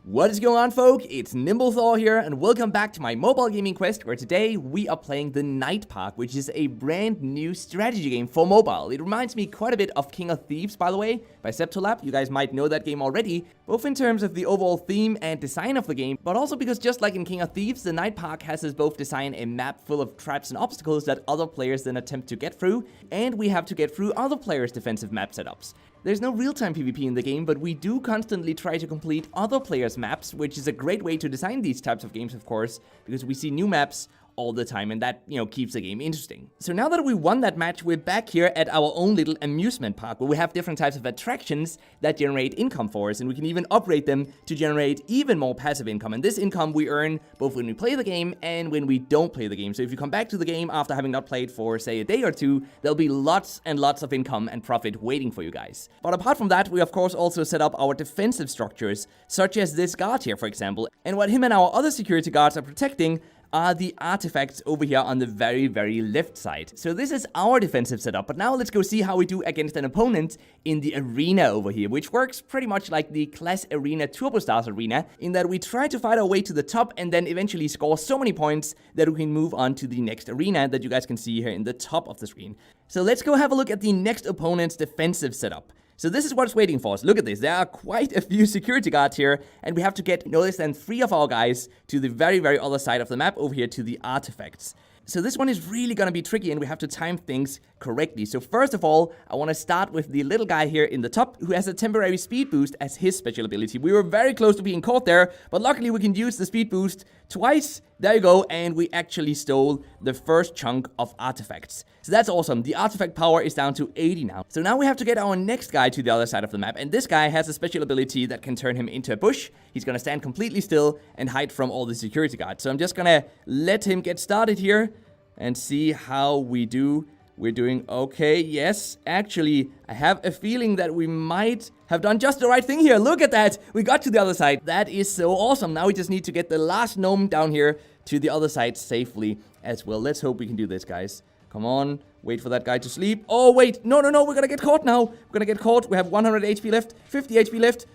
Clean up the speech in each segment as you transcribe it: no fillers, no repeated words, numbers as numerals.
What is going on, folk? It's NimbleThor here, and welcome back to my mobile gaming quest, where today we are playing the Night Park, which is a brand new strategy game for mobile. It reminds me quite a bit of King of Thieves, by the way, by Zeptolab. You guys might know that game already, both in terms of the overall theme and design of the game, but also because just like in King of Thieves, the Night Park has us both design a map full of traps and obstacles that other players then attempt to get through, and we have to get through other players' defensive map setups. There's no real-time PvP in the game, but we do constantly try to complete other players' maps, which is a great way to design these types of games, of course, because we see new maps all the time, and that, keeps the game interesting. So now that we won that match, we're back here at our own little amusement park, where we have different types of attractions that generate income for us, and we can even upgrade them to generate even more passive income. And this income we earn both when we play the game and when we don't play the game. So if you come back to the game after having not played for, say, a day or two, there'll be lots and lots of income and profit waiting for you guys. But apart from that, we of course also set up our defensive structures, such as this guard here, for example. And what him and our other security guards are protecting are the artifacts over here on the very left side. So this is our defensive setup, but now let's go see how we do against an opponent in the arena over here, which works pretty much like the Class Arena Turbo Stars arena, in that we try to fight our way to the top and then eventually score so many points that we can move on to the next arena that you guys can see here in the top of the screen. So let's go have a look at the next opponent's defensive setup. So this is what's waiting for us. Look at this. There are quite a few security guards here, and we have to get no less than 3 of our guys to the very other side of the map over here to the artifacts. So this one is really gonna be tricky, and we have to time things correctly. So first of all, I want to start with the little guy here in the top, who has a temporary speed boost as his special ability. We were very close to being caught there, but luckily we can use the speed boost twice. There you go, and we actually stole the first chunk of artifacts. So that's awesome. The artifact power is down to 80 now. So now we have to get our next guy to the other side of the map, and this guy has a special ability that can turn him into a bush. He's gonna stand completely still and hide from all the security guards. So I'm just gonna let him get started here and see how we do. We're doing okay. Yes, actually, I have a feeling that we might have done just the right thing here. Look at that. We got to the other side. That is so awesome. Now we just need to get the last gnome down here to the other side safely as well. Let's hope we can do this, guys. Come on. Wait for that guy to sleep. Oh, wait. No. We're gonna get caught now. We're gonna get caught. We have 100 HP left. 50 HP left.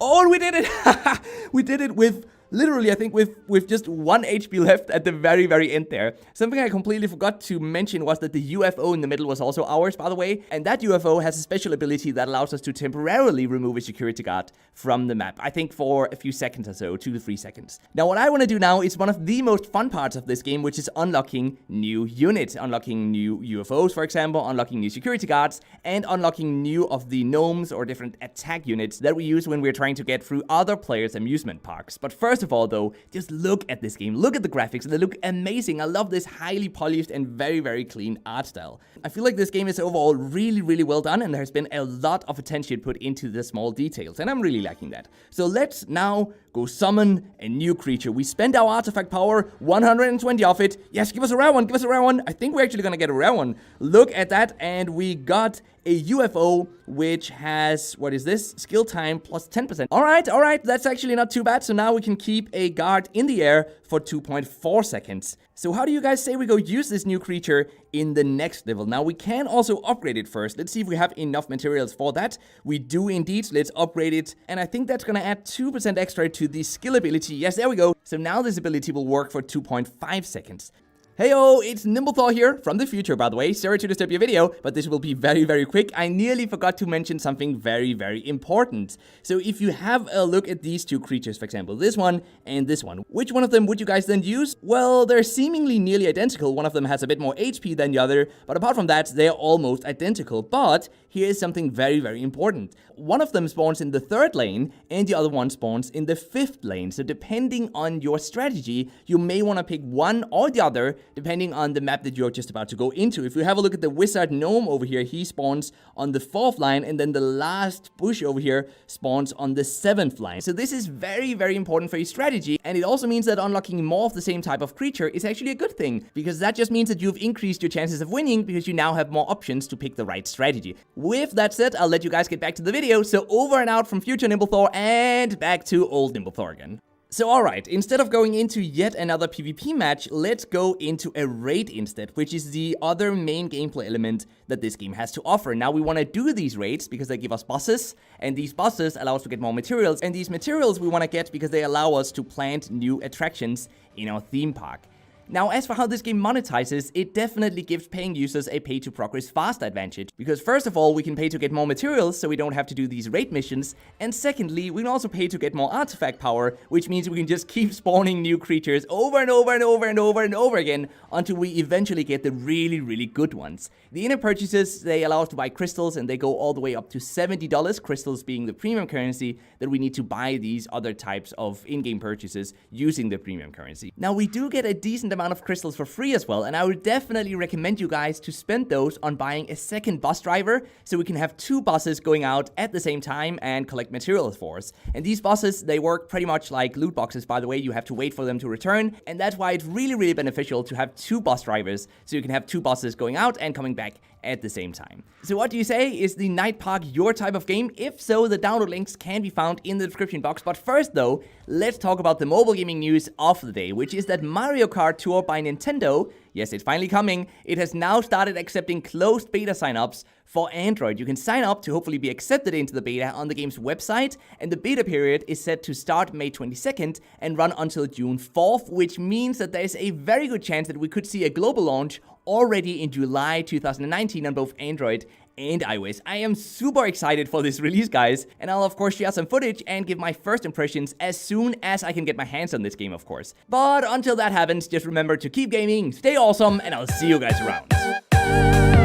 Oh, we did it. We did it with... literally, I think with just 1 HP left at the very end there. Something I completely forgot to mention was that the UFO in the middle was also ours, by the way. And that UFO has a special ability that allows us to temporarily remove a security guard from the map. I think for a few seconds or so, 2 to 3 seconds. Now, what I want to do now is one of the most fun parts of this game, which is unlocking new units. Unlocking new UFOs, for example, unlocking new security guards, and unlocking new of the gnomes or different attack units that we use when we're trying to get through other players' amusement parks. But first of all, though, just look at this game. Look at the graphics. They look amazing. I love this highly polished and very clean art style. I feel like this game is overall really well done, and there's been a lot of attention put into the small details, and I'm really liking that. So let's now go summon a new creature. We spend our artifact power, 120 of it. Yes, give us a rare one. Give us a rare one. I think we're actually gonna get a rare one. Look at that, and we got a UFO, which has, what is this? Skill time plus 10%. All right, that's actually not too bad. So now we can keep a guard in the air for 2.4 seconds. So how do you guys say we go use this new creature in the next level? Now, we can also upgrade it first. Let's see if we have enough materials for that. We do indeed, so let's upgrade it. And I think that's gonna add 2% extra to the skill ability. Yes, there we go. So now this ability will work for 2.5 seconds. Heyo, it's NimbleThor here, from the future, by the way. Sorry to disturb your video, but this will be very quick. I nearly forgot to mention something very important. So if you have a look at these two creatures, for example, this one and this one, which one of them would you guys then use? Well, they're seemingly nearly identical. One of them has a bit more HP than the other, but apart from that, they're almost identical. But here's something very important. One of them spawns in the 3rd lane, and the other one spawns in the 5th lane. So depending on your strategy, you may want to pick one or the other, depending on the map that you're just about to go into. If you have a look at the wizard gnome over here, he spawns on the 4th line, and then the last bush over here spawns on the 7th line. So this is very important for your strategy, and it also means that unlocking more of the same type of creature is actually a good thing, because that just means that you've increased your chances of winning because you now have more options to pick the right strategy. With that said, I'll let you guys get back to the video. So over and out from future NimbleThor, and back to old NimbleThor again. So alright, instead of going into yet another PvP match, let's go into a raid instead, which is the other main gameplay element that this game has to offer. Now we want to do these raids because they give us bosses, and these bosses allow us to get more materials, and these materials we want to get because they allow us to plant new attractions in our theme park. Now, as for how this game monetizes, it definitely gives paying users a pay-to-progress fast advantage, because first of all, we can pay to get more materials, so we don't have to do these raid missions, and secondly, we can also pay to get more artifact power, which means we can just keep spawning new creatures over and over and over and over and over again, until we eventually get the really, really good ones. The in-app purchases, they allow us to buy crystals, and they go all the way up to $70, crystals being the premium currency that we need to buy these other types of in-game purchases using the premium currency. Now, we do get a decent amount of crystals for free as well, and I would definitely recommend you guys to spend those on buying a second bus driver, so we can have 2 buses going out at the same time and collect materials for us. And these buses, they work pretty much like loot boxes, by the way. You have to wait for them to return, and that's why it's really, really beneficial to have 2 bus drivers, so you can have 2 buses going out and coming back at the same time. So what do you say? Is the Night Park your type of game? If so, the download links can be found in the description box. But first though, let's talk about the mobile gaming news of the day, which is that Mario Kart Tour by Nintendo, yes, it's finally coming, it has now started accepting closed beta signups for Android. You can sign up to hopefully be accepted into the beta on the game's website, and the beta period is set to start May 22nd and run until June 4th, which means that there's a very good chance that we could see a global launch already in July 2019 on both Android and iOS. I am super excited for this release, guys, and I'll of course share some footage and give my first impressions as soon as I can get my hands on this game, of course. But until that happens, just remember to keep gaming, stay awesome, and I'll see you guys around.